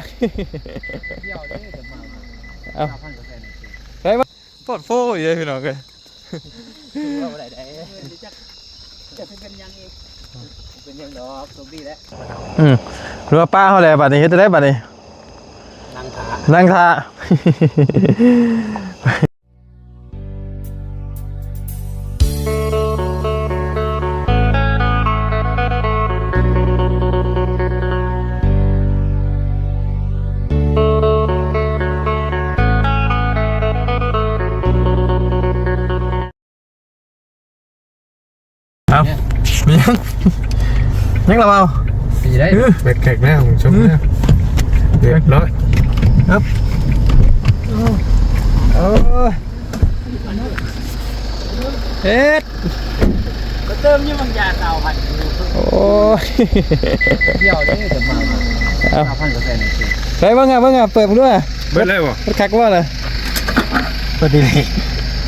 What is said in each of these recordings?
เที่ยวนี่จะมาเอาไปมาปอดโฟอยู่เลยพี่น้องเลยเราอะไรได้จะเป็นยังอีกเป็นยังดอกสมดีแล้วเรือป้าเขาเลยบัดนี้เฮ็ดได้บัดนี้นั่งท่าเอามียังเราเอาปีได้เบ็ดแขกแม่ผมชมนะเรียบร้อยครับเฮ็ดก็เติมยี่บางอย่างเอาพันโอ้เที่ยวนี่จะมาไปบ้างไงเปิดด้วยเบิดเลยบ่เบิดคักว่าเลยเบิดดี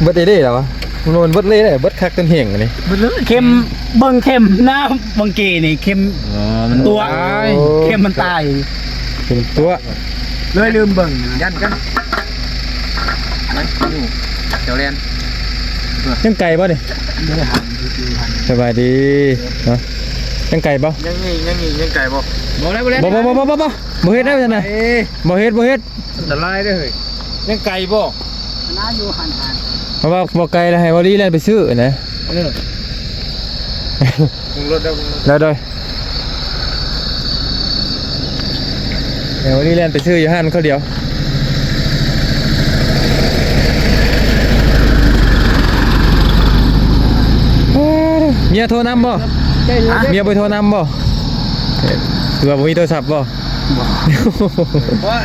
เบิดดีเหรอวะมันเบิดเลยเบิดคักเป็นเห่งนี่เบิดเลยเค็มเบิ่งเค็มหน้าบางกีนี่เค็มตัวเค็มมันตายเป็นตัวเลยลืมเบิ่งยันกันอยู่เจ้าเรียนยังไก่ป่ะนี่สบายดีเนาะยังไก่ป่ะยังไก่บ่บ่ได้บ่เฮ็ดได้จังได๋บ่เฮ็ดจะไล่ได้เฮ้ยยังไก่บ่น้าอยู่หันเพราะว่าบ่ไก่แล้วให้บ่รีแล่นไปซื้อนะมึงรถแล้วโดยเดี๋ยวนี้เล่นไปซื้ออยู่ห้านเขาเดียวเมียโทรนำบ่เมียไปโทรนำบ่หรือว่ามีโทรศัพท์บ่ว่า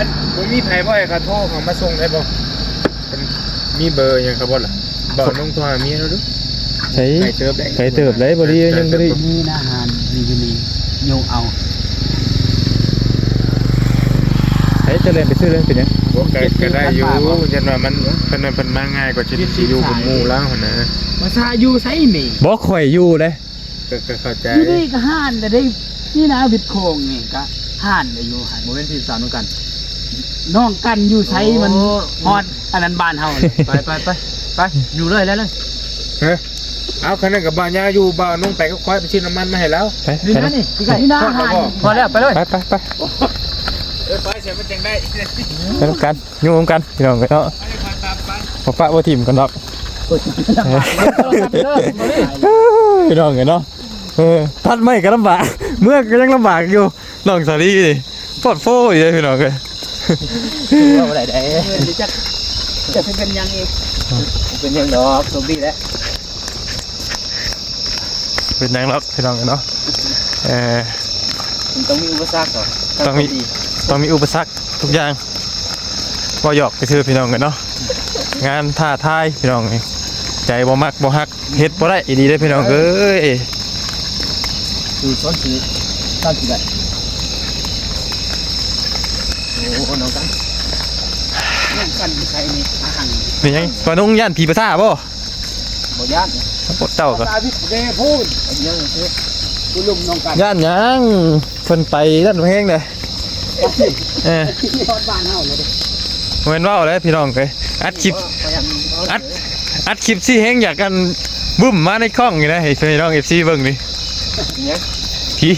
มีไผบ่ให้เขาโทรเขามาส่งได้บ่มีเบอร์ยังครับบ่ล่ะบอกน้องโทรมีแล้วดูใช่ไก่เติบได้บ่ดียังบ่ดีนี่อาหารมีโยงเอาไอ้จะเล่นไปซื้อเล่นเป็นยังก็ได้อยู่ยันว่ามันเป็นมาง่ายกว่าชีวิตอยู่กับหมู่แล้วนะมาซาอยู่ไสนี่บ่ข่อยอยู่เลยก็เข้าใจนี่ก็ห่านแต่ได้นี่นะวิดโคงนี่ก็ห่านอยู่ห่านโมเมนต์ที่3น้องกันน้องกันอยู่ไสมันฮอดอันนั้นบ้านเฮาไปอยู่เลยแล้วฮะเอาคันนั้นกับบ้านยาอยู่บ้านนุ่งไปก็ค่อยไปซื้อน้ำมันมาให้แล้วนี่นะนี่นี่นะพอแล้วไปเลยไปไปเสียมันจังได้ไปทำกันยุ่งกันพี่น้องกันเนาะพอปะว่าทีมกันเนาะพี่น้องกันเนาะทัดไม่ก็ลำบากเมื่อก็ยังลำบากอยู่น้องสาลีนี่ปอดโฟอยู่เลยพี่น้องกันว่าอะไรได้จะเป็นยังอีกเป็นยังดอกสมดีแล้วเป็นยังล็อกพี่น้องกันเนาะต้องมีอุปสรรคก่อนต้องมีอุปสรรคทุกอย่างบ่หยอกไปซื้อพี่น้องกันเนาะงานท่าทายพี่น้องใจบ่มักบ่ฮักเฮ็ดบ่ได้อีดีได้พี่น้องเอ้ยคือซ้อนคือตั้งกี่ได้โอ้น้องกันนี่กันใครนี่อาหารนี่ยังปนุ่งย่านผีประสาบ่ย่านปดเต่าก็พูดยังคุณลุงน้องกันย่านยังเพิ่นไปด้านแห้งเลยบ้านเฮาเลยเว้นว่าเลยพี่น้องเอ้ยอัดคลิปซี่แห้งอยากกันบึ้มมาในคล้องนี่นะให้พี่น้อง FC เบิ่งนี่พี่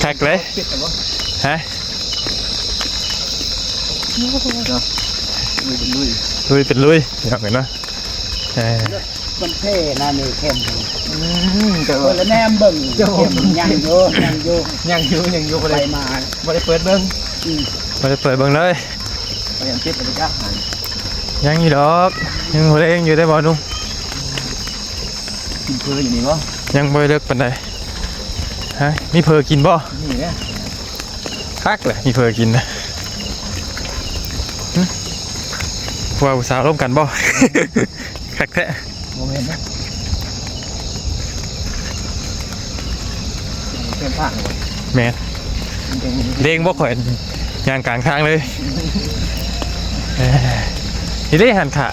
คักเลยฮะลุยเป็นลุยอย่างเห็นไหมมันเท่น่านี่เข้มแล้วแนมเบิ่งเข้มยังไปมาบ่ได้เปิดเบิ่งบ่ได้เปิดเบิ่งเลยยังติดเป็นยักษ์ยังอยู่ดอกยังบ่ได้อยู่ได้บ่นุ่งกินเพลอยู่นี่บ่ยังบ่เลิกปานใดฮะมีเพลกินบ่นี่แหละคักเลยมีเพลกินนะว่าอุตส่าห์ร่วมกันบ่คักแท้โมเมนต์นะเป็นทางแม่เด้งบ่ข่อยย่างกลางทางเลยนี่ได้หันขา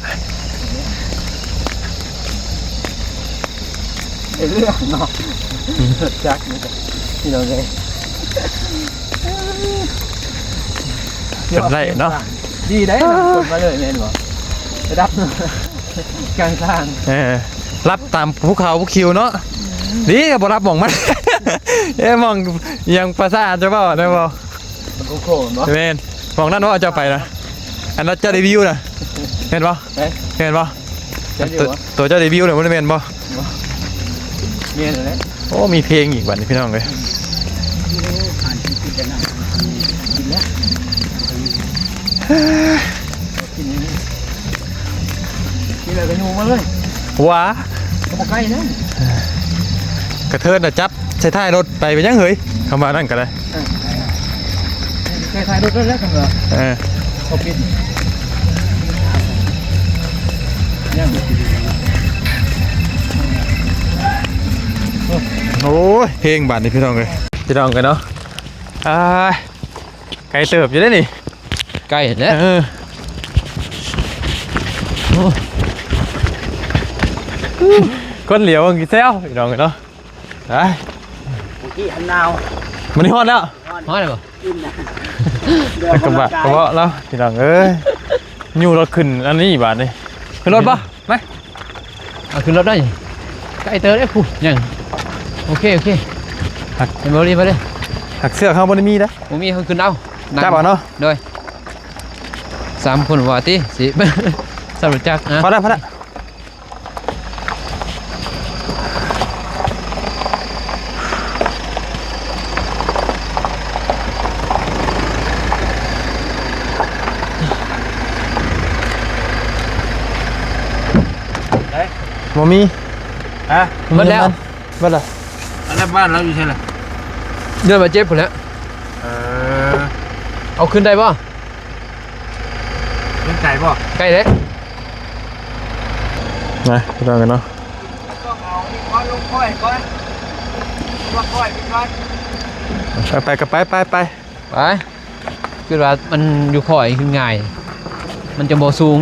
เรื่องเนาะจักนี่เราเลย จำได้เนาะ ดีได้กดมาเลยแม่นบ่ระดับกลางทาง รับตามภูเขาภูคิวเนาะดีกับบรับหมองมัน มองยังภาษาจะบ่ได้บ่ มันโค้งเนาะ เมนมองนั่นว่าจะไปนะอันนั้นเจ้าเดบิวต์นะเห็นบ่เห็นบ่ตัวเจ้าเดบิวต์เนี่ยมันเมนบ่ เมียนเลย โอ้มีเพลงอีกวันนี้พี่น้องเลย ผ่านที่จะนั่งกินแล้วกินนี่กินอะไรกันอยู่มาเลย ว้า ก็บอกใกล้นะ กระเทินน่ะจับใช้ท้ายรถไปเป็นยังเฮ้ยเข้ามานั่นกันเลย เคยถ่ายรูปแล้วกันเหรอเขาปิดยัง โอ้ยเพลงบัตรนี่พี่น้องเลยพี่น้องกันเนาะไก่เติบอยู่ได้นี่ ใกล้แล้ว ก้นเหลียวกี่เซลพี่น้องกันเนาะไป เมื่อกี้อันนาว มันนี่ฮอดแล้ว ฮอดเลยป่ะกินนะ กระบะกระเบาะแล้วพี่น้องเอ้ยยูรถขึ้นอันนี้บาทนี่ขึ้นรถปะไหม ขึ้นรถได้ใกล้เตอร์ได้ผู้ยังโอเคหักเป็นบริมาเลย หักเสื้อข้างบนมีนะ ผมมีเขาขึ้นเอา จับเอาเนาะ ด้วย3 คนว่าติสิ สรุปจักนะ พอแล้วโมมี ฮะ หมดแล้ว หมดแล้ว อันนั้นบ้านเราอยู่ใช่ไหม เดินมาเจ็บผมแล้วเอาขึ้นได้ป่ะ เป็นไก่ป่ะ ใกล้แล้ว นะพี่น้องกันเนาะ ต้องเอาก้อนลงค่อยก่อนว่าค่อยเป็นก้อน ไปกับไป ไปคือว่ามันอยู่ข่อยขึ้นง่ายมันจะบ่สูง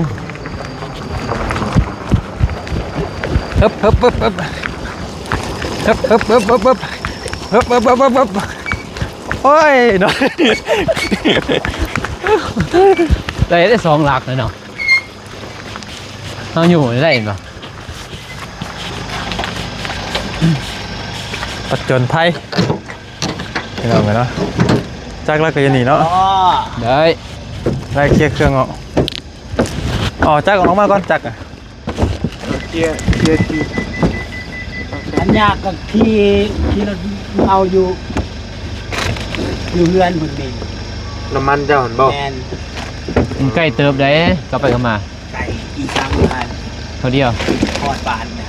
ฮึบโอ้ยเนาะ ได้2 หลักเลยเนาะเอาอยู่ได้เนาะ ปัจจนไทยพี่น้องกันเนาะจักแล้วก็ยันหนีเนาะ ได้ ได้เคลียร์เครื่องอ๋อจักออกมาก่อนจักอ่ะ เกียร์ที่ อันยากกับที่เราเอาอยู่เรือนคนนี้ น้ำมันเจ้าหันบ่ แมน ใกล้เติบได้กลับไปกันมา ไก่อีสังอัน เท่าเดียว ทอดปานนะ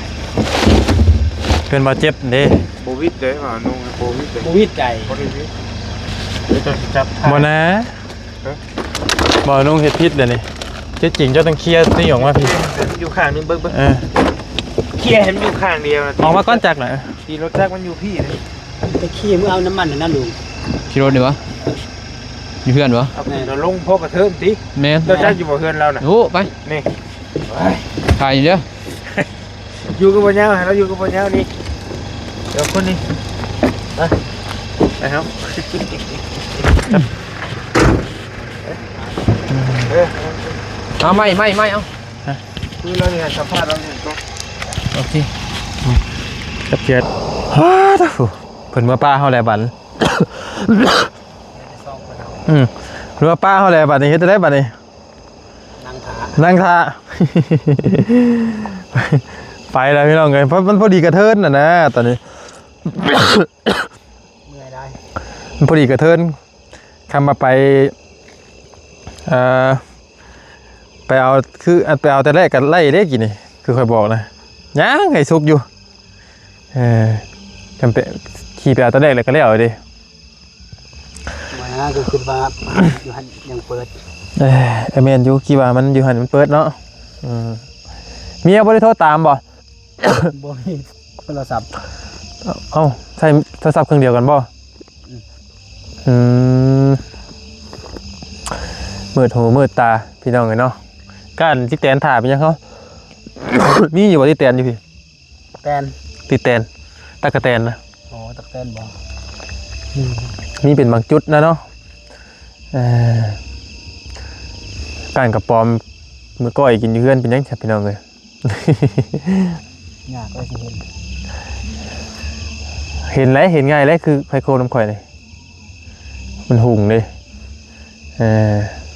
เป็นบาดเจ็บเด้ โควิดเลยว่านุ่งโควิดเลย โควิดไก่ โควิดเดี๋ยวจะจับ บ่นะบ่นุ่งเฮ็ดพิษเดี๋ยวนี้เจ๊จริงเจ้าต้องเคลียร์นี่ออกมาพี่ อยู่ข้างนึงเบิ้ง เคี่ย เห็นอยู่ข้างเดียวนะ ออกมาก้อนจักหน่อย ทีรถจักรมันอยู่พี่นะ ไปขี้มือเอาน้ำมันนั่นลุง ขี่รถดีวะอยู่เพื่อนวะ เอาเราลงพกกระเทินติ แมน เราจักรอยู่บ่เฮือนเราน่ะ โอ้ไป นี่ ถ่ายอยู่เด้อ อยู่กับบ่ยาวเราอยู่กับบ่ยาวนี่เดี๋ยวคนนี้ไปครับเอาไม่เอา คือเราเนี่ยสัมภาษณ์เราเนี่ยก็ โอเค จับเกียดฮ่าตะฟูเพิ่นมาป้าเฮาแลบัดเพิ่นมาป้าเฮาแลบัดนี่เฮ็ดได้บัดนี่ นั่งถา นั่งท่า ไปแล้วพี่น้องเอ้ยเพราะมันพอดีกระเทินน่ะนะตอนนี้ เมื่อยได้ มันพอดีกระเทินคำมาไปไปเอาคือไปเอาแต่แรกกันไล่ได้กี่นี่คือค่อยบอกนะยังไงซุกอยู่จำเป็นขี่ไปเอาแต่แรกเลยก็แล้วดิ มาก็คือว่าอยู่หันยังเปิด ไอเมนอยู่กี่ว่ามันอยู่หันมันเปิดเนาะเมียบ่ได้โทรตามบ่ บ่มีโทรศัพท์ เอ้าใช้โทรศัพท์เครื่องเดียวกันบ่มืดหูมืดตาพี่น้องเนาะก้านที่แตนถ่าเป็นยังเขา มีอยู่บ่ที่แตนอยู่พี่ แตน ที่แตนตะกะแตนนะ อ๋อตักแตนบ่ มีเป็นบางจุดนะเนาะการกระปอมมือก้อยกินอยู่เพื่อนเป็นยังไงพี่น้องเลย ยากก็สิเห็น เห็นแล้วเห็นง่ายแล้วคือไพโคน้ำข่อยเลยมันหุงเลย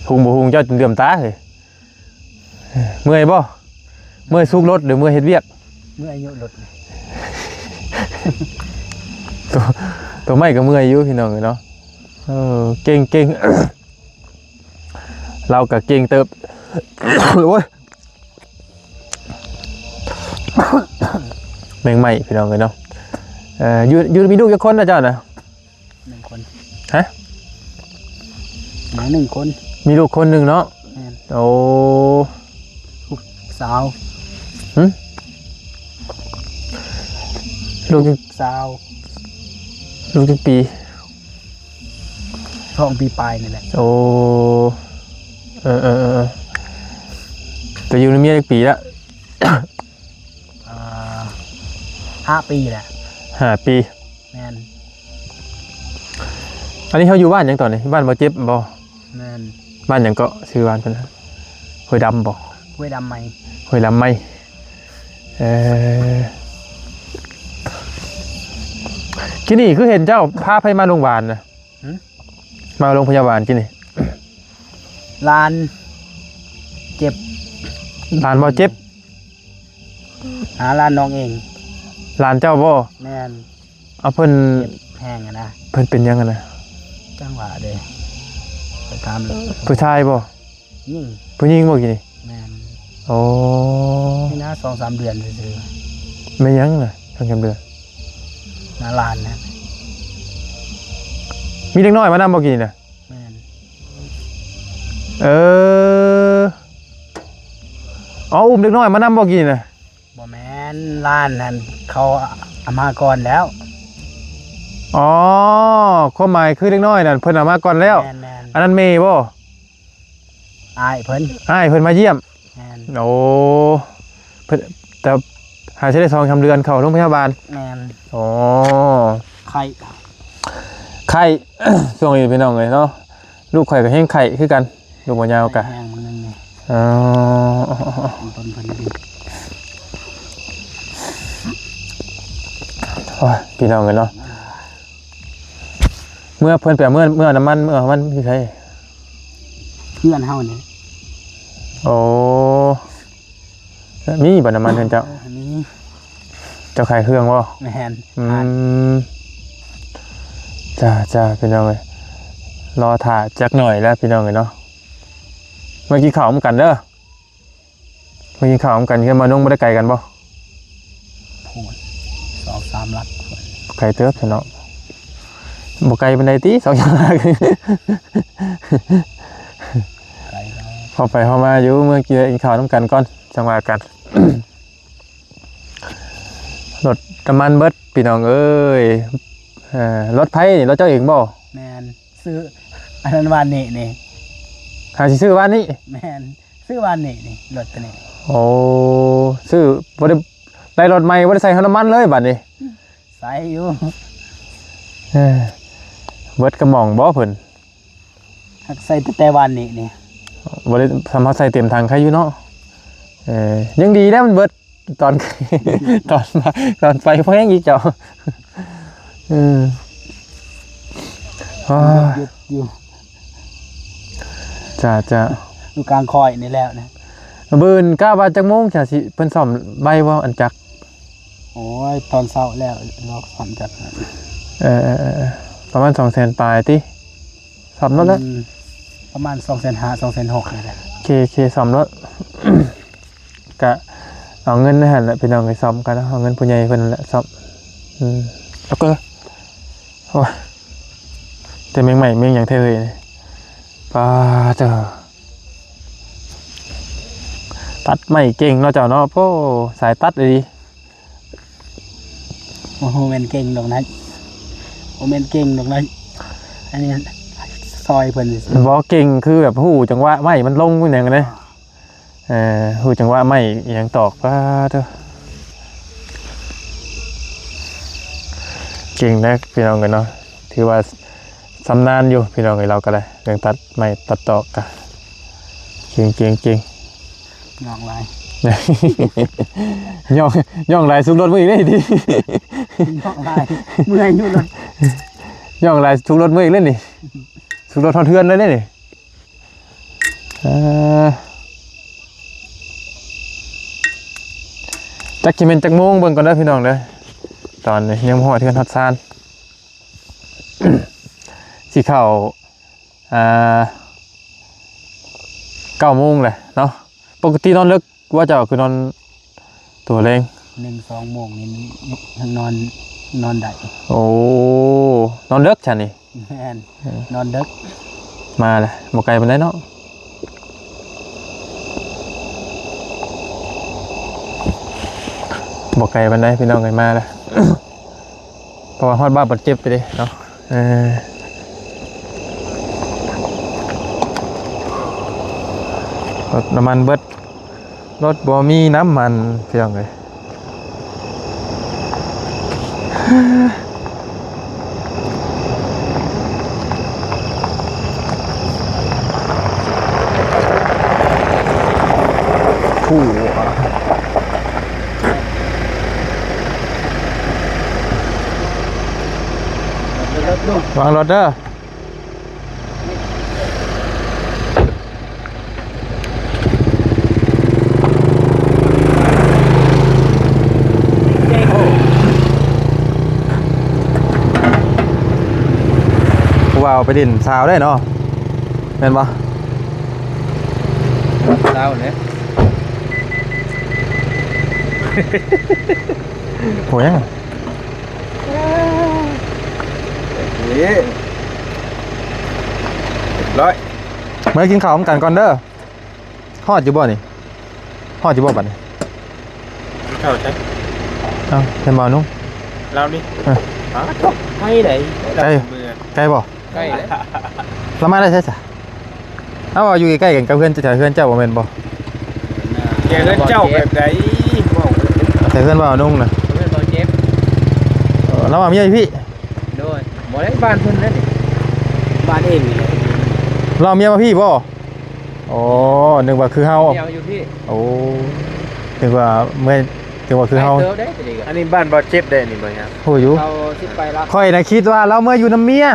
หุงบ่หุงเจ้าจนเดือมตาเลยเมื่อยบ่เมื่อยซุกรถหรือเมื่อยเฮ็ดเวียก เมื่ออายุหลุด ตัวไม่ก็เมื่อยอยู่พี่น้องเลยเนาะเก่งเก่ง เราก็เก่งเติบ โอ้ยแมงไหม้พี่น้องเลยเนาะอยู่มีลูกกี่คนนะเจ้านะ 1 คน ฮะ หมาย1 คน มีลูกคนหนึ่งเนาะ แม่น โอ้ สาว ลูกจัง สาว ลูกจังปี ท้องปีปลายนี่แหละ โอ้แต่อยู่ในเมียอีกปีละ 5 ปีแหละ 5 ปี แม่น อันนี้เขาอยู่บ้านยังตอนนี้บ้านบ่เจ็บบ่ แม่น บ้านยังก็ชื่อบ้านเป็นห้วยดำบ่ ห้วยดำไหม ห้วยดำไหมที่นี่คือเห็นเจ้าพาไปมาโรงพยาบาลนะมาโรงพยาบาลที่นี่ ลานเจ็บ หลานบ่เจ็บ หาลานน้องเอง หลานเจ้าบ่ แม่น เอาเพิ่น เจ็บแห้งอะนะ เพิ่นเป็นยังไงนะ จังหวะเด้ไปทำ ผู้ชายบ่ ยิ่ง ผู้หญิงบ่กี่นี่ แม่น โอ้ นี่นะ2-3 เดือนซื่อ ไม่ยังน่ะทางจำเดือน ๆหน้าลานนะ มีเด็กน้อยมานำบ่กี่นี่น่ะ แม่น อุ้มเด็กน้อยมานำบ่กี่นี่น่ะ บ่แม่นลานนั่นเขาเอามาก่อนแล้ว อ๋อความหมายคือเด็กน้อยนั่นเพิ่นเอามาก่อนแล้ว แม่นแม่น อันนั้นเมย์บ่ อายเพิ่น อ้ายเพิ่นมาเยี่ยม แม่น โอ้เพิ่นแต่หาใช้ได้2-3 เดือนเข้าโรงพยาบาล แม่น อ๋อ ไข่ ไข้ ช่วงนี้พี่น้องเอ้ยเนาะลูกข่อยก็แห้งไข้คือกันลูกบ่ยาวกะ แห้งมันนึงนี่ อ๋อ ต้นเพิ่นดี โอ้ยพี่น้องเอ้ยเนาะเมื่อเพิ่นไปเอาเมื่อน้ำมันพี่ใช้ เพื่อนเฮานี่ โอ้มีบ่น้ำมันเพิ่นเจ้า อันนี้ เจ้าขายเครื่องบ่ แม่น จ้าพี่น้องเอ้ยรอถ่าจักหน่อยแล้วพี่น้องเอ้ยเนาะเมื่อกี้ข่าวเหมือนกันเด้อเมื่อกี้ข่าวเหมือนกันคือมานุ่งบ่ได้ไกลกันบ่ พูด2-3 ลัก ไกลเติบพี่น้องบ่ไกลปานใดติ2อย่างลัก ไก่แล้ว พอไปพอมาอยู่เมื่อกี้กินข้าวน้ำกันก่อนจังหวะกัน รถน้ำมันเบิดพี่น้องเอ้ยรถไผนี่รถเจ้าเองบ่ แม่นซื้ออันนั้นวานนี่ หาสิซื้อบ้านนี้ แม่นซื้อวานนี่รถตัวนี้ โอ้ซื้อบ่ได้รถใหม่บ่ได้ใส่น้ำมันเลยบัดนี้ ใส่อยู่ เบิดกระหม่องบ่เพิ่น หักใส่แต่วานนี่ บ่ได้สามารถใส่เต็มถังใครอยู่เนาะยังดีนะมันเบิดตอน ตอนไฟแพงอีกเจ้าอ้าว หยุดอยู่ จ้า อยู่กลางคอยนี่แล้วนะ บืนก้าว่าจักโมงจ้ะสิเพิ่นซ่อมใบบ่อันจัก โอ้ยตอนเช้าแล้วรอสอนจัด ประมาณ200,000ปลายติซ่อมรถแล้ว ประมาณ2,500 2,600นี่แหละ เคซ่อมรถ ก็เอาเงินนั่นแหละพี่น้องไปซ่อมกันเอาเงินผู้ใหญ่เพิ่นนั่นแหละซ่อมแล้วก็โอ้ยแต่เมียงใหม่เมียงอย่างเท่เลยนี่ป้าเจ้าตัดไม่เก่งเนาะเจ้าเนาะโอ้สายตัดเลยดิ โอ้โหแม่นเก่งดอกนั้นโอ้แม่นเก่งดอกนั้นอันนี้ซอยเพิ่นสิ มันบอกเก่งคือแบบหูจังหวะไม่มันลงอย่างนั้นเลยหูจังหวะไม่อย่างตอกป้าเจ้าเก่งนะพี่น้องกันเนาะถือว่า สำนานอยู่พี่น้องเราก็ได้เรื่องตัดไม่ตัดต่อกันเก่ง งอกลาย ย่องลายสุกรถมืออีกเลยดิ งอกลายเมื่อยอยู่รถ ย่องลายสุกรถมืออีกเล่นดิสุกรถทอนเทือนเลยนี่จักกิเมนจักโมงเบิ่งก่อนเด้อพี่น้องเด้อตอนนี้ยังหอดเทือนฮอดซาน สิเข้า9 โมงเลยเนาะปกตินอนลึกว่าจะคือนอนตัวเร่ง 1-2 โมงนี่มันนอนได้ โอ้นอนเลิกฉันนี่ แม่นนอนดึก มาเลยบอกไกลมันได้เนาะบอกไกลมันได้พี่น้องไงมาเลย เพราะว่าฮอดบ้านบาดเจ็บไปดิเนาะรถน้ำมันเบิดรถบ่มีน้ำมันพี่น้องเลยผู้วางรถเด้อว้าวไปดินสาวได้เนาะเห็นปะ เศร้าเลย โหยัง นี่ร้อย เมื่อกินข้าวกันก่อนเด้อฮอดอยู่บ่นี่ฮอดอยู่บ่บัดนี่ เข้าใจ เอ้าเห็นบ่นุ่ง เรานี่ให้ไหน ใกล้ใกล้บ่ ใกล้แล้ว เรามาได้ใช่จ้ะเอ้าอยู่ใกล้ๆกันกับเพื่อนจะเพื่อนเจ้าบ่แม่นบ่ แกเล่นเจ้าแบบไหน แต่เพื่อนบ่นุ่งน่ะ เพื่อนตอนเจ็บ เราว่ามีไอ้พี่ ด้วยบ่ได้บ้านเพิ่นนั่นนี่บ้านเองนี่ เราเมียมาพี่บ่โอ้นึกว่าคือเฮา เดียวอยู่พี่ โอ้นึกว่าเมื่อนึกว่าคือเฮา ไปเติบได้สิ อันนี้บ้านบ่เจ็บได้นี่บ่ยัง โหอยู่ เราสิไปละ ค่อยน่ะคิดว่าเราเมื่ออยู่น้ำเมีย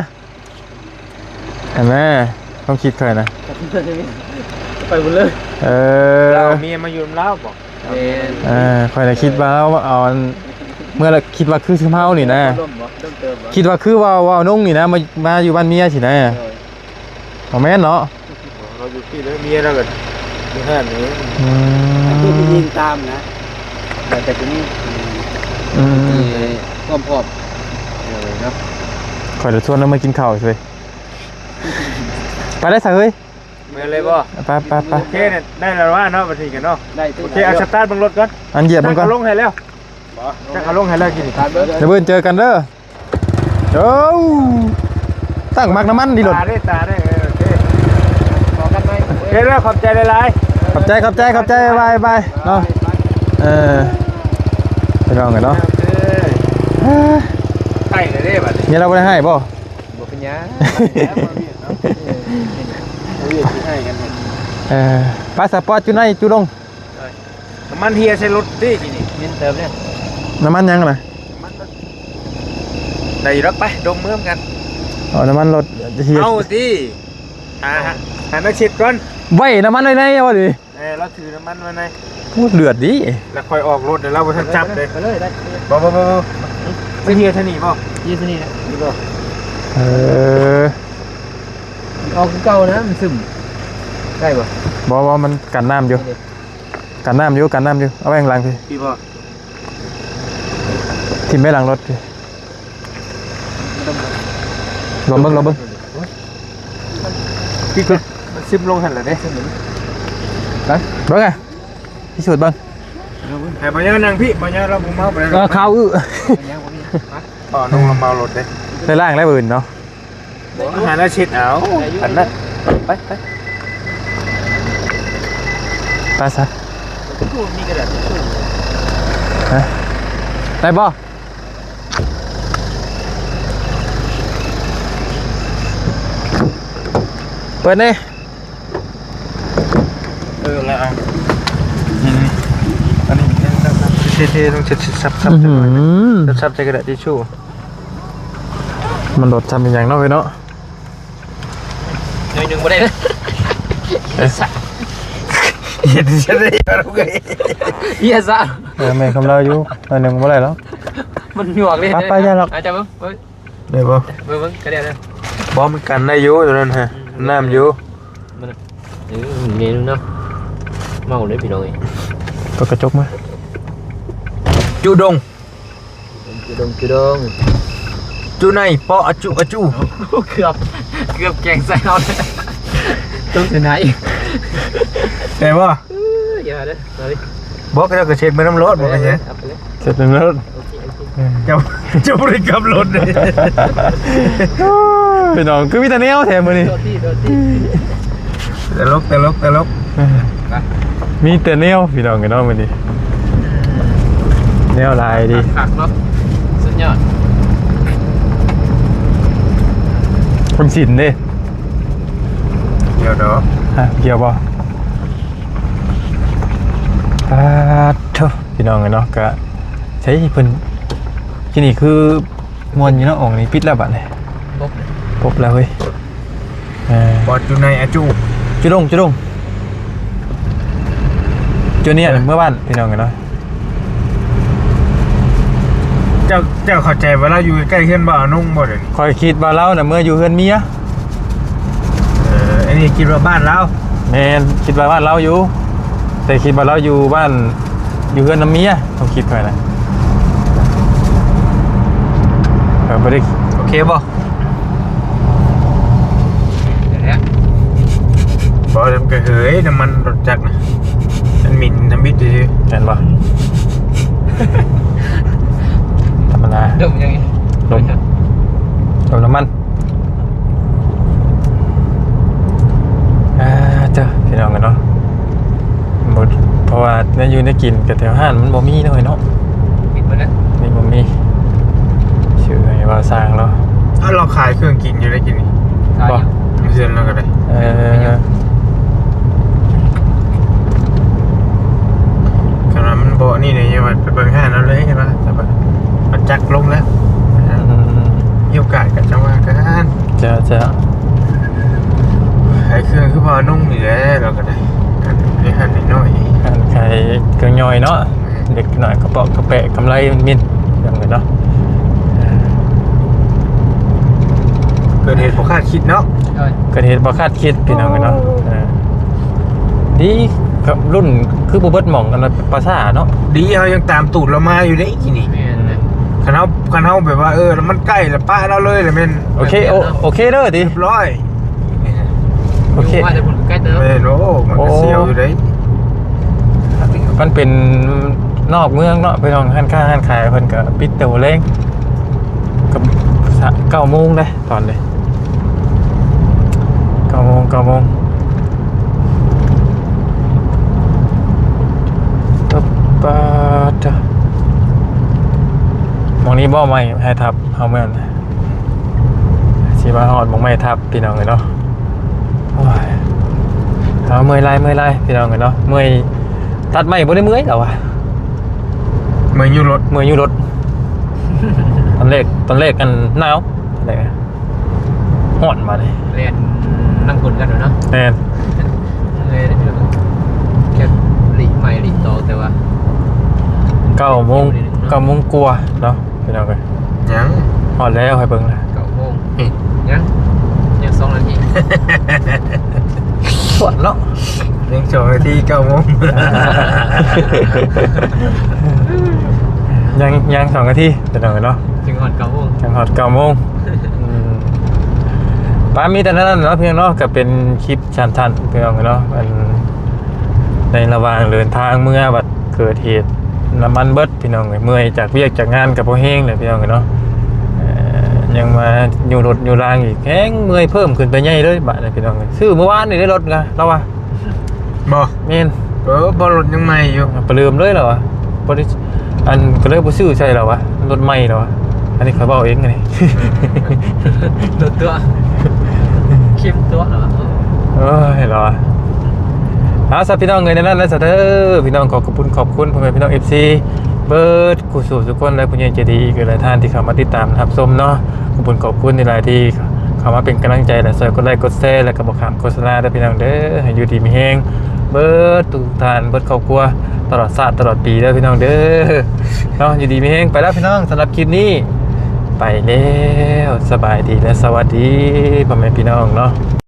เห็นไหมต้องคิดค่อยนะ ไปหมดเลย เราเมียมาอยู่ลาวบ่ ค่อยน่ะคิดว่าเราเอาเมื่อเราคิดว่าคือเฮานี่นะ ร่มบ่เริ่มเติมบ่ คิดว่าคือว่านุ่งนี่นะมาอยู่บ้านเมียสินะเอาแม่นเนาะ เราอยู่ที่แล้วเมียเราก็อยู่ห้านนี้ คือมียิงตามนะ แต่ทีนี้ ความพร้อมเนาะ ข่อยจะชวนเรามากินข้าวช่วยไปได้สักเฮ้ย เมื่อเลยบ่ ไป โอเคเนี่ยได้แล้วว่าเนาะบัดนี้กันเนาะ ได้ โอเคเอาสตาร์ทเบิ่งรถก่อน อันเหยียบมันก่อน ลงให้แล้วจะเอาลงให้แล้วกิน การเบิ่ง เดี๋ยวเพื่อนเจอกันเด้อโอ้ตั้งมักน้ำมันดีหลด ตาได้โอเค ขอกันไหม โอเคเด้อขอบใจหลาย ขอบใจบายเนาะไปลองกัน ๆ เนาะ ใช่เลยเด้บัดนี้ เนี่ยเราไม่ได้ให้ป่ะ บ่เป็นหยัง ให้กัน พาสปอร์ตจุไหนจุลง น้ำมันเฮียใช้รถดิทีนี้ เงินเติมเนี่ย น้ำมันยังไง ได้รักไปดมเมื่อมกัน อ๋อน้ำมันรถเฮีย เอาสิหานักชิดก่อน ไว้น้ำมันในวะดิ เราถือน้ำมันมาใน พูดเดือดดิ แล้วคอยออกรถเดี๋ยวเราไปทันจับเลย ไปเลยได้ บ่ไม่เฮียท่านี่บ่ ยืนที่นี่นะ นี่บ่ เอาคือเก่านะมันซึมได้บ่ บอกมันกันน้ำอยู่กันน้ำอยู่เอาไว้ข้างหลังพี่ พี่บ่ ทิมไว้หลังรถพี่ลองเบิ้ง พี่ก็มันซึมลงหันเลยเด้ เบิ้งไงพี่สุดเบิ้ง ให้บ่ยังนั่งพี่บ่ยังเราบ่เมาไปแล้ว ข้าวต่อน้องเราเมารถเด้ ได้ล่างได้อื่นเนาะ หานักชิดเอาอันนั้นไป ไปซะ มีกระดาษ ได้บ่ เปิดนี่ แล้วเอานี่อันนี้เท่ๆต้องซับๆจังหน่อยซับๆใส่กระดาษทิชชู่ มันโดดทำเป็นอย่างเนาะเว้ยเนาะ หน่อยหนึงบ่ได้นะ เห็นจะได้อะไรกัน เหี้ยซะ แม่คำเราอยู่อันหนึ่งเมื่อไรแล้ว มันหยวกเลย ไปอย่าหรอก อาจารย์เบิ่ง ได้ป่ะ เบิ่งกระเดียดเลย บอมมันกันได้อยู่ตัวนั้นฮะน้ำอยู่ เมนูเนาะเมาเลยพี่น้องเอ้ย เปิดกระจกมา จูดง จุดง จูในปออะจู เกือบแกงใส่เอาเลยต้องชนะอีก ได้ป่ะ อย่าเด้อมาดิ บอกก็จะเช็ดไม่น้ำรถบอกกันเนี่ย เอาไปเลย เสร็จแล้ว โอเค จะบริกรรมรถเลย พี่น้องคือวิตาเนียลแถมมือนี่ โดดที่ ตลก มีแต่เนียลพี่น้องกันเนาะมือนี่เนียลลายดี หักเนาะสุดยอด คนสินเด้ เดี๋ยวเนาะ เกี่ยวป่ะเท่าพี่น้องกันเนาะก็ใช้เพิ่นที่นี่คือมวนอยู่เนาะอ่องนี่ปิดแล้วบัดนี่ ปุ๊บ ปบแล้วเฮ้ย ปอจูในอะจู จุดงจุเนี่ยเมื่อบ้านพี่น้องกันเนาะ เจ้าเข้าใจว่าเราอยู่ใกล้เพื่อนบ่าวนุ่งบ่เดี๋ยวนี้ คอยคิดว่าเราน่ะเมื่ออยู่เฮือนเมีย อันนี้คิดว่าบ้านเรา แม่นคิดว่าบ้านเราอยู่ แต่คิดว่าเราอยู่บ้านอยู่เฮือนน้ำเมียต้องคิดไปนะบ่ได้ โอเคบ่ เดี๋ยวนะ บ่ทำกระเหยน้ำมันรถจักรนะมันหมิ่นน้ำบิดดี เห็นป่ะ ธรรมดา ดมยังไง ดมน้ำมันเจ้าพี่น้องกันเนาะบ่เพราะว่าในอยู่ในกินกับแถวห้านมันบ่มีหน่อยเนาะ ปิดไปแล้ว นี่บ่มีชื่อไงว่าสร้างเนาะ ถ้าเราขายเครื่องกินอยู่ได้กินนี่ บ่ ไม่เชื่อแล้วก็ได้ขนาดมันบ่นี่เนี่ยยังไปเบิ่งห้างแล้วเลยใช่ปะแต่ว่ามันจักลงแล้วมีโอกาสกับจังหวะกัน จะ ขายเครื่องคือพอนุ่งนี่แหละเราก็ได้กันนี่หันนิดหน่อย การขายเครื่องย่อยเนาะเด็กหน่อยกระเป๋ากระแปะกำไรมันมินอย่างเงี้ยเนาะ เกิดเหตุบ่คาดคิดเนาะ เกิดเหตุบ่คาดคิดพี่น้องกันเนาะดีกับรุ่นคือบ่เบิดหม่องกันภาษาเนาะ ดีเขายังตามตูดเรามาอยู่ได้ที่นี่ แม่นนะ คันเขาแบบว่าแล้วมันใกล้แล้วป้าเราเลยเลยแม่น โอเคเด้อดิ เรียบร้อย โอเค ว่าจะผลใกล้เติม แม่นโอ้มันก็เสียวอยู่ได้ มันเป็นนอกเมืองเนาะไปลองห้านค้าห้านขายเพิ่นก็ปิดเตวเล้งกับ9 โมงเลยตอนเลย9 โมงปั๊บจ้ะมองนี้บ่ไม่ให้ทับเฮาแม่นสิมาฮอดมองไม่ทับพี่น้องเลยเนาะโอ้ยเอาเมื่อยลายพี่น้องเลยเนาะเมื่อยตัดไม้บ่ได้เมื่อยหรอวะ เมื่ออยู่รถ เมื่อยอยู่รถ ตอนแรกกันหนาวอะไรฮ้อนมาเลย เรียนนั่งกลกันเนาะ แน่น เลยได้พี่น้องแค่หลีใหม่หลีโตแต่ว่า 9 โมงกว่าเนาะพี่น้องเลย ยัง ฮอดแล้วให้เบิ่งเลย 9 โมงยัง2 นาที สวนเนาะ ยัง2 นาที 9 โมง ยัง2 นาทีพี่น้องเลยเนาะ ถึงฮอด9 โมง ยังฮอด9 โมงป้ามีแต่นั้นเนาะเพียงเนาะก็เป็นคลิปชันๆพี่น้องเลยเนาะมันในระหว่างเดินทางเมื่อบัดเกิดเหตุน้ำมันเบิดพี่น้องเลยเมื่อยจากเวียกจากงานกับพ่อแห้งเลยพี่น้องเลยเนาะยังมาอยู่รถอยู่รางอีกแห้งเมื่อยเพิ่มขึ้นไปใหญ่เลยบาทเลยพี่น้องเลยซื้อเมื่อวานนี่ได้รถไงเราวะ บ่ เมน บ่รถยังใหม่อยู่ ไปลืมเลยเหรอวะบริอันก็เลยบ่ซื้อใช่เหรอวะรถใหม่เหรอวะอันนี้เขาบอกเองไง ตัวเข้มตัวเหรอ เอ้ยรอเอาซะพี่น้องเงินในนั้นแล้วซะเด้อพี่น้องขอบคุณพ่อแม่พี่น้อง FC เบิร์ดกูสู่ทุกคนและผู้ใหญ่ใจดีอีกหลายท่านที่เข้ามาติดตามรับชมเนาะขอบคุณในหลายที่เข้ามาเป็นกำลังใจและช่วยกดไลค์กดแชร์และก็บอกคำโฆษณาด้วยพี่น้องเด้อให้อยู่ดีมีแฮงเบิร์ดทุกท่านเบิร์ดครอบครัวตลอดชาติตลอดปีเด้อพี่น้องเด้อเนาะอยู่ดีมีแฮงไปแล้วพี่น้องสำหรับคลิปนี้ไปแล้วสบายดีและสวัสดีพ่อแม่พี่น้องเนาะ